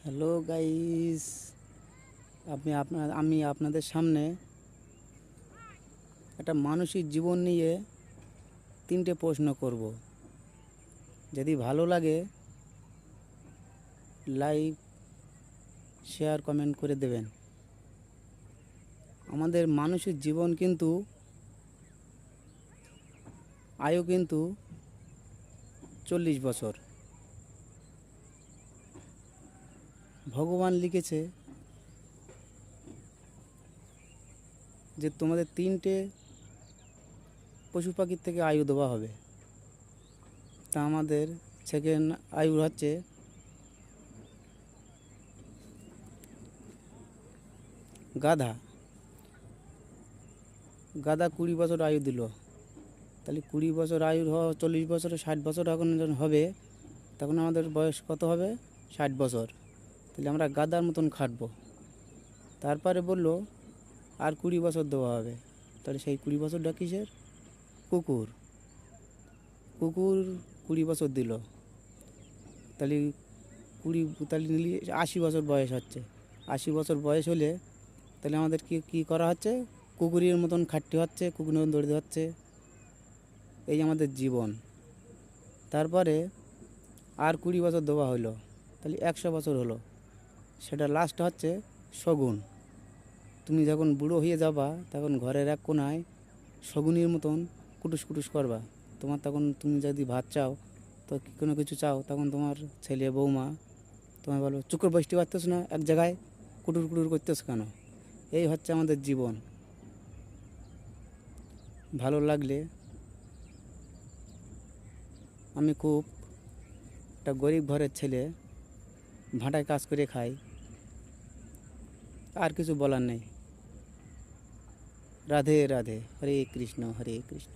Hello guys, আমি আপনাদের সামনে একটা মানসিক জীবন নিয়ে 3টে প্রশ্ন করব। যদি ভালো লাগে লাইক, শেয়ার, কমেন্ট করে দেবেন। আমাদের মানুষের জীবন কিন্তু আয়ু কিন্তু 40 বছর। ভগবান লিখেছে যে তোমাদের 3টে পশু পাখির থেকে আয়ু দেওয়া হবে। তা আমাদের সেকেন্ড আয়ু হচ্ছে গাধা। গাধা 20 বছর আয়ু দিল, তাহলে 20 বছর আয়ুর 40 বছরে 60 বছর এখন যখন হবে, তখন আমাদের বয়স কত হবে? 60 বছর। তাহলে আমরা গাধার মতন খাটবো। তারপরে বলল আর 20 বছর দেওয়া হবে। তাহলে সেই 20 বছরটা কিসের? কুকুর। কুকুর 20 বছর দিল, তাহলে 80 বছর বয়স হচ্ছে। 80 বছর বয়স হলে তাহলে আমাদের কি করা হচ্ছে? কুকুরের মতন খাটতে হচ্ছে, কুকুরের মতন দৌড়তে হচ্ছে। এই আমাদের জীবন। তারপরে আর 20 বছর দেওয়া হলো, তাহলে 100 বছর হলো। সেটা লাস্ট হচ্ছে শগুন। তুমি যখন বুড়ো হয়ে যাবা, তখন ঘরের এক কোনায় শগুনের মতন কুটুস কুটুস করবা। তখন তুমি যদি ভাত চাও, তো কোনো কিছু চাও, তখন তোমার ছেলে বৌমা তোমায় বলবো, চুপ করে বসতে পারতেছ না এক জায়গায়, কুটুর কুটুর করতেছ কেন? এই হচ্ছে আমাদের জীবন। ভালো লাগলে, আমি খুব একটা গরিব ঘরের ছেলে, ভাটায় কাজ করে খাই, আর কিছু বলার নেই। রাধে রাধে, হরে কৃষ্ণ হরে কৃষ্ণ।